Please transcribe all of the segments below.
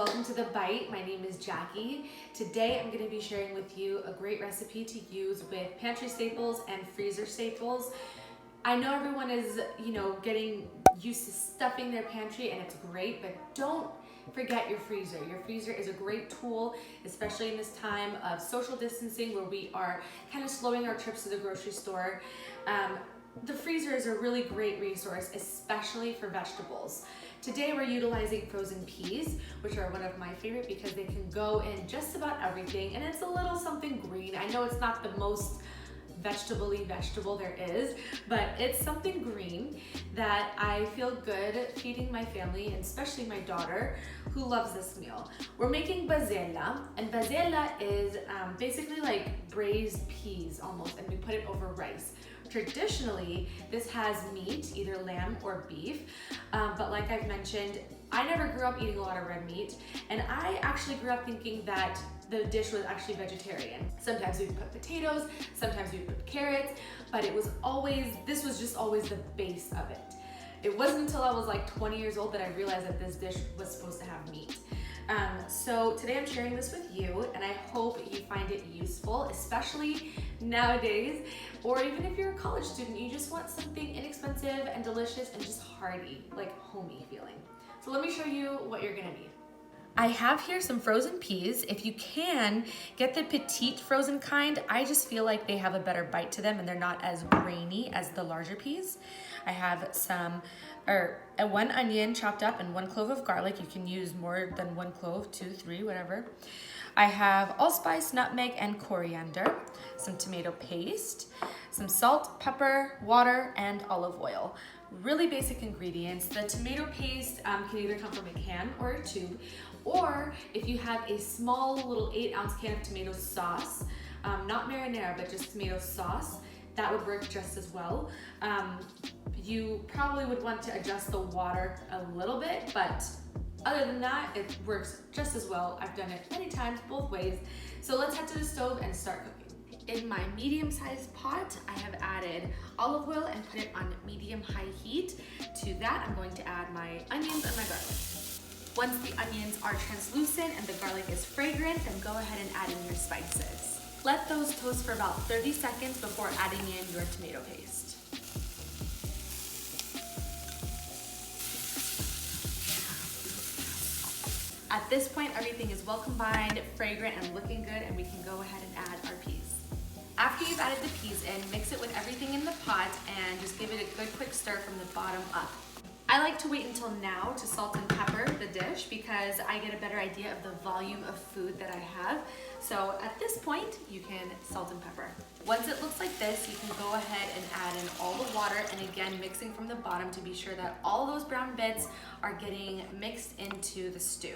welcome to The Bite. My name is Jackie. Today I'm going to be sharing with you a great recipe to use with pantry staples and freezer staples. I know everyone is, getting used to stuffing their pantry and it's great, but don't forget your freezer. Your freezer is a great tool, especially in this time of social distancing where we are kind of slowing our trips to the grocery store. The freezer is a really great resource, especially for vegetables. Today we're utilizing frozen peas, which are one of my favorite because they can go in just about everything, and it's a little something green. I know it's not the most vegetable-y vegetable there is, but it's something green that I feel good feeding my family, and especially my daughter who loves this meal. We're making Basella, and Basella is basically like braised peas almost, and we put it over rice. Traditionally, this has meat, either lamb or beef, but like I've mentioned, I never grew up eating a lot of red meat, and I actually grew up thinking that the dish was actually vegetarian. Sometimes we'd put potatoes, sometimes we'd put carrots, but this was just always the base of it. It wasn't until I was like 20 years old that I realized that this dish was supposed to have meat. So today I'm sharing this with you, and I hope you find it useful, especially nowadays, or even if you're a college student, you just want something inexpensive and delicious and just hearty, like homey feeling. So let me show you what you're gonna need. I have here some frozen peas. If you can, get the petite frozen kind. I just feel like they have a better bite to them and they're not as grainy as the larger peas. I have one onion chopped up and 1 clove of garlic. You can use more than 1 clove, 2, 3, whatever. I have allspice, nutmeg, and coriander, some tomato paste, some salt, pepper, water, and olive oil. Really basic ingredients. The tomato paste can either come from a can or a tube, or if you have a small little 8-ounce can of tomato sauce, not marinara, but just tomato sauce, that would work just as well. You probably would want to adjust the water a little bit, but other than that, it works just as well. I've done it many times, both ways. So let's head to the stove and start cooking. In my medium-sized pot, I have added olive oil and put it on medium-high heat. To that, I'm going to add my onions and my garlic. Once the onions are translucent and the garlic is fragrant, then go ahead and add in your spices. Let those toast for about 30 seconds before adding in your tomato paste. At this point, everything is well combined, fragrant, and looking good, and we can go ahead and add our peas. After you've added the peas in, mix it with everything in the pot and just give it a good quick stir from the bottom up. I like to wait until now to salt and pepper the dish because I get a better idea of the volume of food that I have. So at this point, you can salt and pepper. Once it looks like this, you can go ahead and add in all the water, and again, mixing from the bottom to be sure that all those brown bits are getting mixed into the stew.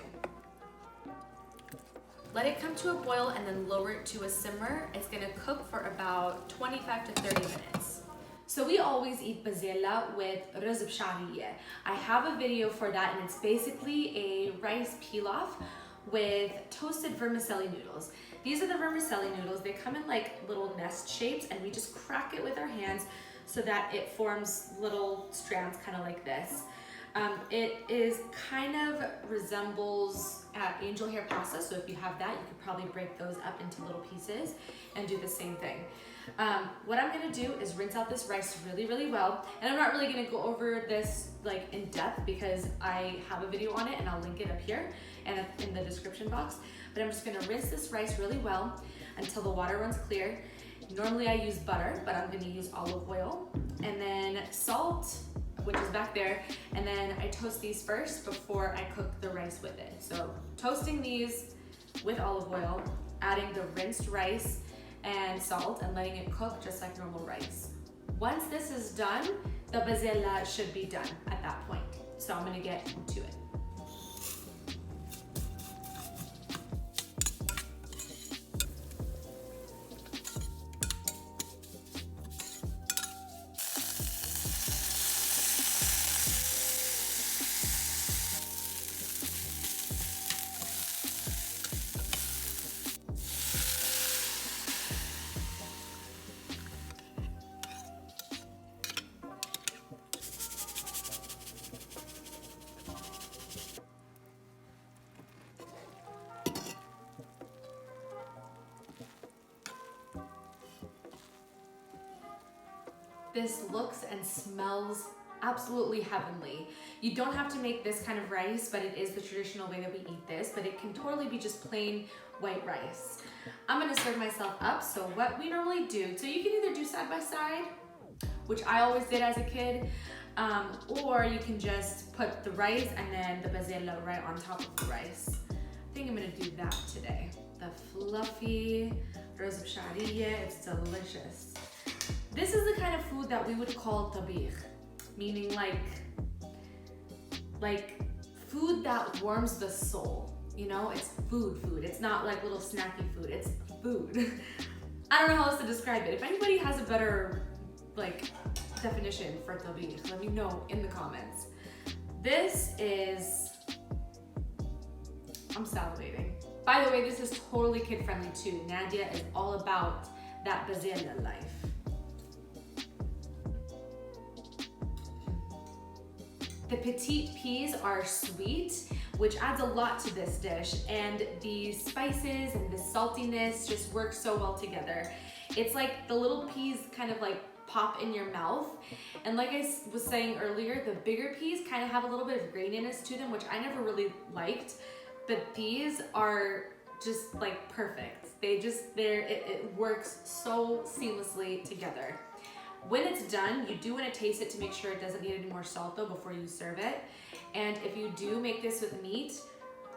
Let it come to a boil and then lower it to a simmer. It's gonna cook for about 25 to 30 minutes. So we always eat Basella with Ruz W Sharieh. I have a video for that, and it's basically a rice pilaf with toasted vermicelli noodles. These are the vermicelli noodles. They come in like little nest shapes, and we just crack it with our hands so that it forms little strands kind of like this. It is kind of resembles angel hair pasta, so if you have that, you could probably break those up into little pieces and do the same thing. What I'm gonna do is rinse out this rice really, really well, and I'm not really gonna go over this like in depth because I have a video on it and I'll link it up here and in the description box, but I'm just gonna rinse this rice really well until the water runs clear. Normally I use butter, but I'm gonna use olive oil, and then salt, which is back there, and then I toast these first before I cook the rice with it. So toasting these with olive oil, adding the rinsed rice and salt, and letting it cook just like normal rice. Once this is done, the Basella should be done at that point. So I'm gonna get to it. This looks and smells absolutely heavenly. You don't have to make this kind of rice, but it is the traditional way that we eat this, but it can totally be just plain white rice. I'm gonna serve myself up, so what we normally do, so you can either do side by side, which I always did as a kid, or you can just put the rice and then the Basella right on top of the rice. I think I'm gonna do that today. The fluffy Ruz W Sharieh, it's delicious. This is the kind of food that we would call tablespoons, meaning like food that warms the soul. You know, it's food. It's not like little snacky food, it's food. I don't know how else to describe it. If anybody has a better definition for tablespoons, let me know in the comments. This is, I'm salivating. By the way, this is totally kid friendly too. Nadia is all about that Basella life. The petite peas are sweet, which adds a lot to this dish, and the spices and the saltiness just work so well together. It's like the little peas kind of like pop in your mouth, and like I was saying earlier, the bigger peas kind of have a little bit of graininess to them, which I never really liked, but these are just like perfect. It works so seamlessly together. When it's done, you do want to taste it to make sure it doesn't need any more salt though before you serve it. And if you do make this with meat,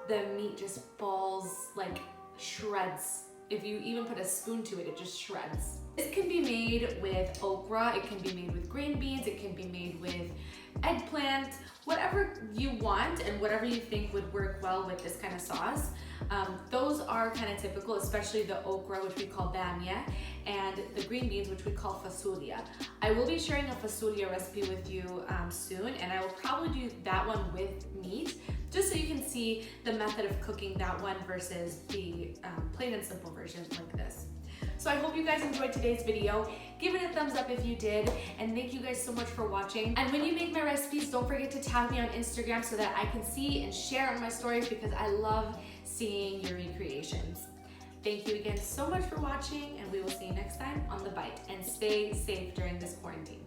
the meat just falls like shreds. If you even put a spoon to it, it just shreds. This can be made with okra, it can be made with green beans, it can be made with eggplant, whatever you want and whatever you think would work well with this kind of sauce. Those are kind of typical, especially the okra, which we call bamia, and the green beans, which we call fasulia. I will be sharing a fasulia recipe with you soon, and I will probably do that one with meat, just so you can see the method of cooking that one versus the plain and simple version like this. So I hope you guys enjoyed today's video. Give it a thumbs up if you did, and thank you guys so much for watching. And when you make my recipes, don't forget to tag me on Instagram so that I can see and share on my stories, because I love seeing your recreations. Thank you again so much for watching, and we will see you next time on The Bite. And stay safe during this quarantine.